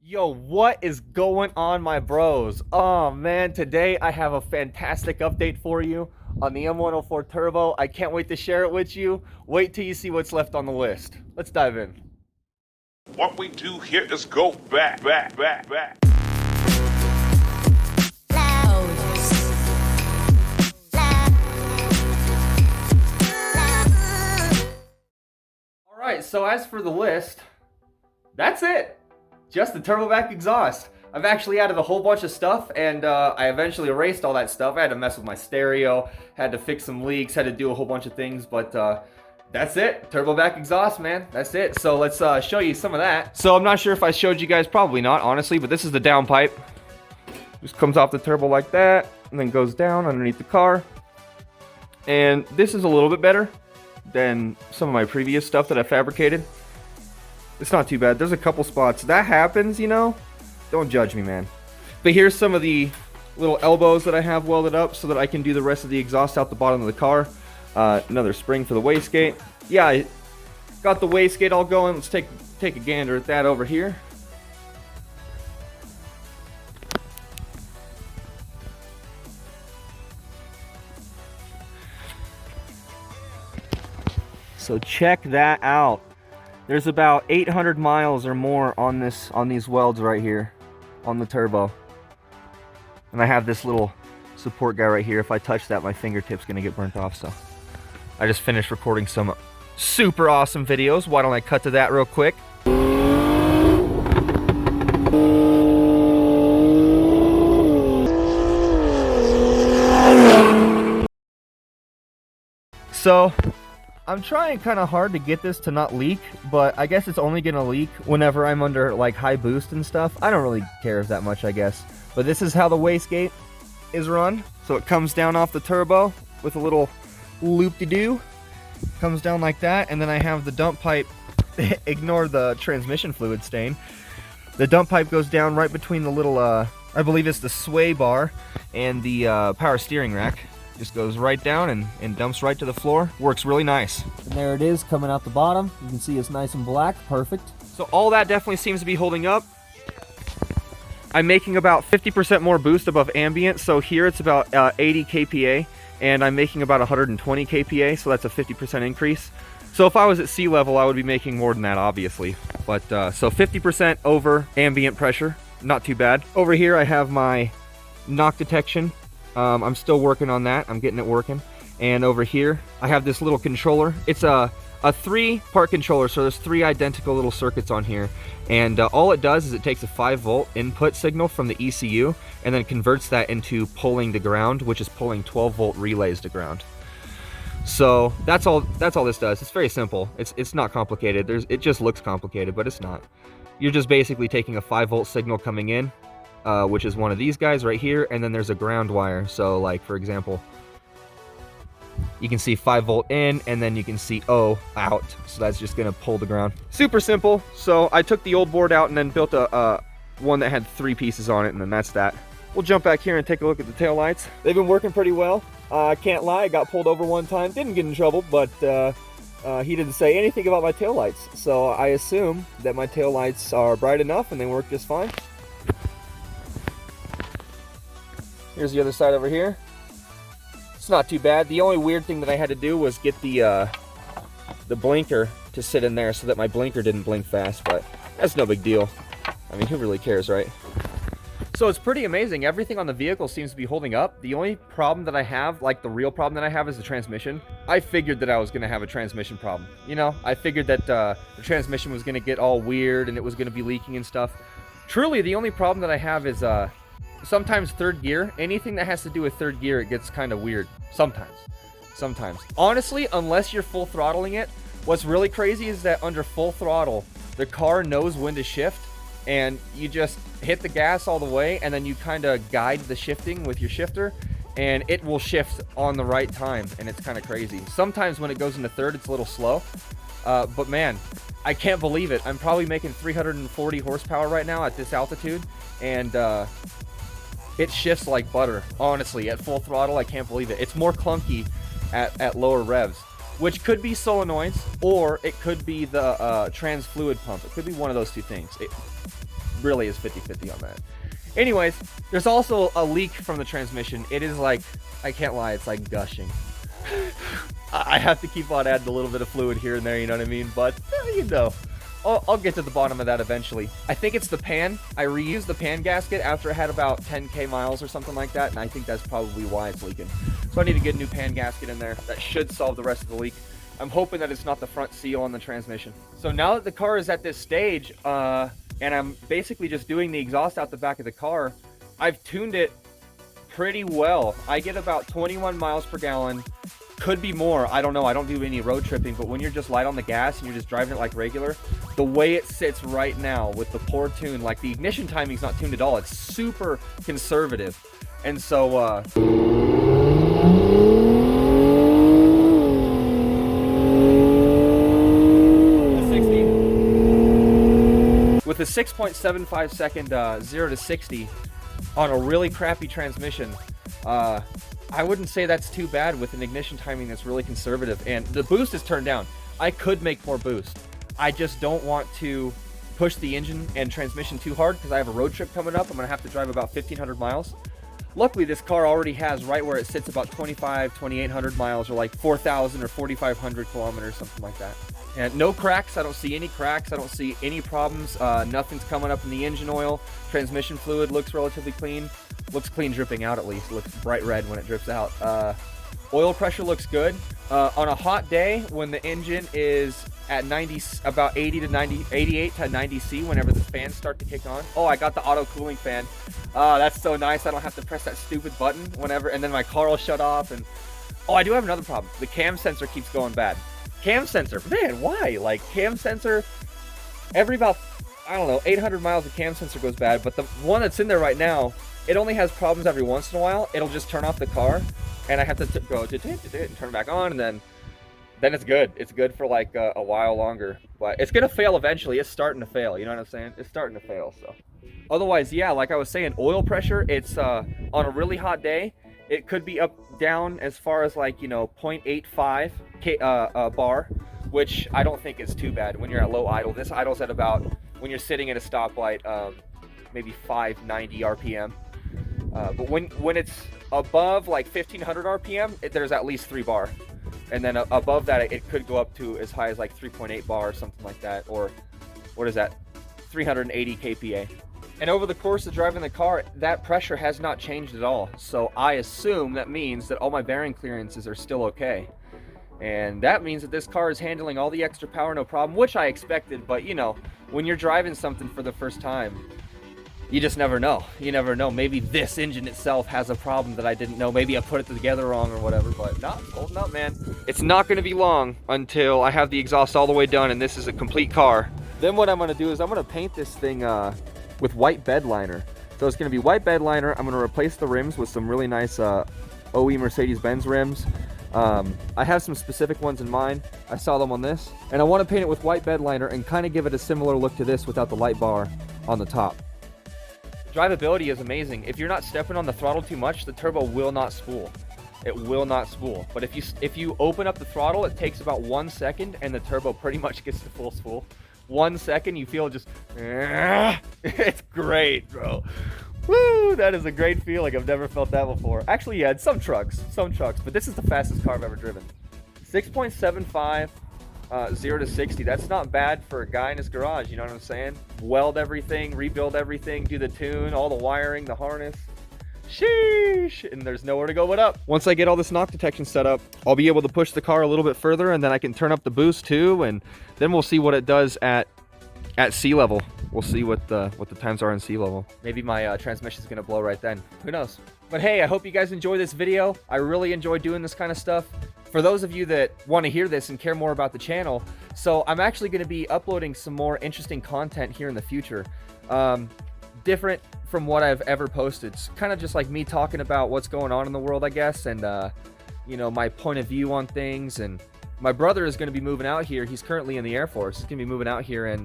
Yo, what is going on, my bros? Oh man, today I have a fantastic update for you on the M104 Turbo. I can't wait to share it with you. Wait till you see what's left on the list. Let's dive in. What we do here is go back. All right, so as for the list, that's it. Just the turbo back exhaust. I've actually added a whole bunch of stuff, and I eventually erased all that stuff. I had to mess with my stereo, had to fix some leaks, had to do a whole bunch of things, but that's it. Turbo back exhaust, man. That's it. So let's show you some of that. So I'm not sure if I showed you guys, probably not, honestly, but this is the downpipe. Just comes off the turbo like that, and then goes down underneath the car. And this is a little bit better than some of my previous stuff that I fabricated. It's not too bad. There's a couple spots. That happens, you know? Don't judge me, man. But here's some of the little elbows that I have welded up so that I can do the rest of the exhaust out the bottom of the car. Another spring for the wastegate. Yeah, I got the wastegate all going. Let's take a gander at that over here. So check that out. There's about 800 miles or more on these welds right here on the turbo. And I have this little support guy right here. If I touch that, my fingertip's gonna get burnt off. So I just finished recording some super awesome videos. Why don't I cut to that real quick? So I'm trying kind of hard to get this to not leak, but I guess it's only gonna leak whenever I'm under like high boost and stuff. I don't really care that much, I guess. But this is how the wastegate is run. So it comes down off the turbo with a little loop-de-doo. Comes down like that, and then I have the dump pipe. Ignore the transmission fluid stain. The dump pipe goes down right between the little, I believe it's the sway bar and the power steering rack. Just goes right down and dumps right to the floor. Works really nice. And there it is coming out the bottom. You can see it's nice and black. Perfect. So all that definitely seems to be holding up. I'm making about 50% more boost above ambient. So here it's about 80 kPa, and I'm making about 120 kPa. So that's a 50% increase. So if I was at sea level, I would be making more than that, obviously. But so 50% over ambient pressure. Not too bad. Over here I have my knock detection. I'm still working on that. I'm getting it working. And over here, I have this little controller. It's a 3-part controller, so there's 3 identical little circuits on here. And all it does is it takes a 5-volt input signal from the ECU and then converts that into pulling to ground, which is pulling 12-volt relays to ground. So that's all this does. It's very simple. It's not complicated. It just looks complicated, but it's not. You're just basically taking a 5-volt signal coming in, which is one of these guys right here, and then there's a ground wire. So like, for example, you can see 5-volt in, and then you can see O out. So that's just gonna pull the ground. Super simple. So I took the old board out and then built a one that had 3 pieces on it, and then that's that. We'll jump back here and take a look at the taillights. They've been working pretty well. I can't lie, I got pulled over one time. Didn't get in trouble, but he didn't say anything about my taillights. So I assume that my taillights are bright enough and they work just fine. Here's the other side over here. It's not too bad. The only weird thing that I had to do was get the blinker to sit in there so that my blinker didn't blink fast, but that's no big deal. I mean, who really cares, right? So it's pretty amazing. Everything on the vehicle seems to be holding up. The only problem that I have, like the real problem that I have, is the transmission. I figured that I was going to have a transmission problem. You know, I figured that the transmission was going to get all weird and it was going to be leaking and stuff. Truly, the only problem that I have is sometimes third gear. Anything that has to do with third gear, it gets kind of weird. Sometimes. Honestly, unless you're full throttling it, what's really crazy is that under full throttle, the car knows when to shift, and you just hit the gas all the way, and then you kind of guide the shifting with your shifter, and it will shift on the right time, and it's kind of crazy. Sometimes when it goes into third, it's a little slow, but man, I can't believe it. I'm probably making 340 horsepower right now at this altitude, and it shifts like butter. Honestly, at full throttle, I can't believe it. It's more clunky at lower revs, which could be solenoids, or it could be the trans fluid pump. It could be one of those two things. really is 50-50 on that. Anyways, there's also a leak from the transmission. It is like, I can't lie, it's like gushing. I have to keep on adding a little bit of fluid here and there, you know what I mean? But, you know, I'll get to the bottom of that eventually. I think it's the pan. I reused the pan gasket after I had about 10K miles or something like that, and I think that's probably why it's leaking. So I need to get a new pan gasket in there. That should solve the rest of the leak. I'm hoping that it's not the front seal on the transmission. So now that the car is at this stage, and I'm basically just doing the exhaust out the back of the car, I've tuned it pretty well. I get about 21 miles per gallon. Could be more, I don't know, I don't do any road tripping, but when you're just light on the gas and you're just driving it like regular, the way it sits right now with the poor tune, like the ignition timing's not tuned at all, it's super conservative. And so with a 6.75 second 0 to 60 on a really crappy transmission, I wouldn't say that's too bad with an ignition timing that's really conservative. And the boost is turned down. I could make more boost. I just don't want to push the engine and transmission too hard because I have a road trip coming up. I'm gonna have to drive about 1,500 miles. Luckily, this car already has right where it sits about 2,800 miles, or like 4,000 or 4,500 kilometers, something like that. And no cracks. I don't see any cracks. I don't see any problems. Nothing's coming up in the engine oil. Transmission fluid looks relatively clean. Looks clean dripping out, at least. Looks bright red when it drips out. Oil pressure looks good. On a hot day, when the engine is at 90, about 80 to 90, 88 to 90 C, whenever the fans start to kick on. Oh, I got the auto cooling fan. That's so nice. I don't have to press that stupid button whenever, and then my car will shut off. And oh, I do have another problem. The cam sensor keeps going bad. Cam sensor, man, why? Like, cam sensor, every about, I don't know, 800 miles, the cam sensor goes bad. But the one that's in there right now, it only has problems every once in a while. It'll just turn off the car, and I have to go and turn it back on, and then it's good. It's good for like a while longer. But it's gonna fail eventually. It's starting to fail. You know what I'm saying? It's starting to fail. So, otherwise, yeah, like I was saying, oil pressure. It's on a really hot day, it could be up down as far as like 0.85 bar, which I don't think is too bad when you're at low idle. This idles at about, when you're sitting at a stoplight, maybe 590 RPM. But when it's above like 1500 RPM, there's at least 3 bar. And then above that, it could go up to as high as like 3.8 bar or something like that. Or what is that? 380 kPa. And over the course of driving the car, that pressure has not changed at all. So I assume that means that all my bearing clearances are still okay. And that means that this car is handling all the extra power no problem, which I expected. But when you're driving something for the first time, you just never know. You never know. Maybe this engine itself has a problem that I didn't know. Maybe I put it together wrong or whatever, but no, it's holding up, man. It's not going to be long until I have the exhaust all the way done and this is a complete car. Then what I'm going to do is I'm going to paint this thing with white bed liner. So it's going to be white bed liner. I'm going to replace the rims with some really nice OE Mercedes-Benz rims. I have some specific ones in mind. I saw them on this. And I want to paint it with white bed liner and kind of give it a similar look to this without the light bar on the top. Drivability is amazing. If you're not stepping on the throttle too much, the turbo will not spool. It will not spool. But if you open up the throttle, it takes about 1 second and the turbo pretty much gets to full spool. 1 second, you feel just, it's great, bro. Woo, that is a great feeling. I've never felt that before. Actually, yeah, some trucks, but this is the fastest car I've ever driven. 6.75. 0 to 60, that's not bad for a guy in his garage, you know what I'm saying? Weld everything, rebuild everything, do the tune, all the wiring, the harness. Sheesh! And there's nowhere to go but up. Once I get all this knock detection set up, I'll be able to push the car a little bit further, and then I can turn up the boost too, and then we'll see what it does at sea level. We'll see what the times are in sea level. Maybe my transmission's gonna blow right then. Who knows? But hey, I hope you guys enjoy this video. I really enjoy doing this kind of stuff. For those of you that want to hear this and care more about the channel, so I'm actually going to be uploading some more interesting content here in the future. Different from what I've ever posted. It's kind of just like me talking about what's going on in the world, I guess, and my point of view on things. And my brother is going to be moving out here. He's currently in the Air Force. He's going to be moving out here in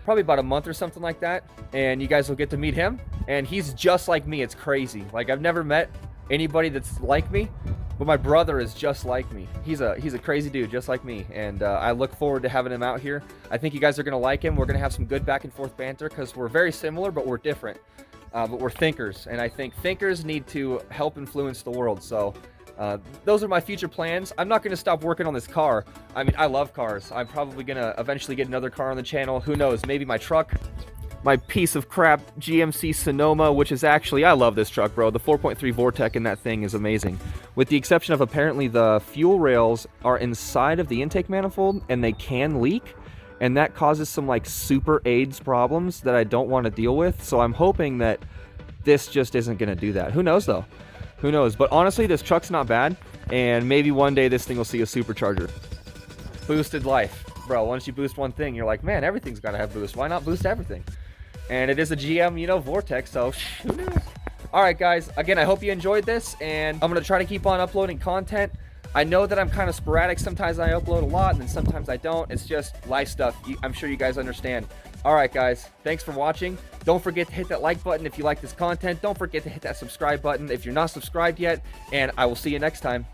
probably about a month or something like that. And you guys will get to meet him. And he's just like me. It's crazy. Like, I've never met anybody that's like me But my brother is just like me. He's a crazy dude, just like me, and I look forward to having him out here. I think you guys are gonna like him. We're gonna have some good back and forth banter because we're very similar, but we're different. But we're thinkers, and I think thinkers need to help influence the world. So those are my future plans. I'm not gonna stop working on this car. I mean, I love cars. I'm probably gonna eventually get another car on the channel. Who knows? Maybe my truck. My piece of crap GMC Sonoma, which is actually, I love this truck, bro. The 4.3 Vortec in that thing is amazing. With the exception of apparently the fuel rails are inside of the intake manifold and they can leak. And that causes some like super AIDS problems that I don't want to deal with. So I'm hoping that this just isn't going to do that. Who knows though? Who knows? But honestly, this truck's not bad. And maybe one day this thing will see a supercharger. Boosted life. Bro, once you boost one thing, you're like, man, everything's got to have boost. Why not boost everything? And it is a GM, you know, Vortex, so who knows? Alright guys, again, I hope you enjoyed this, and I'm going to try to keep on uploading content. I know that I'm kind of sporadic. Sometimes I upload a lot, and then sometimes I don't. It's just life stuff. I'm sure you guys understand. Alright guys, thanks for watching. Don't forget to hit that like button if you like this content. Don't forget to hit that subscribe button if you're not subscribed yet, and I will see you next time.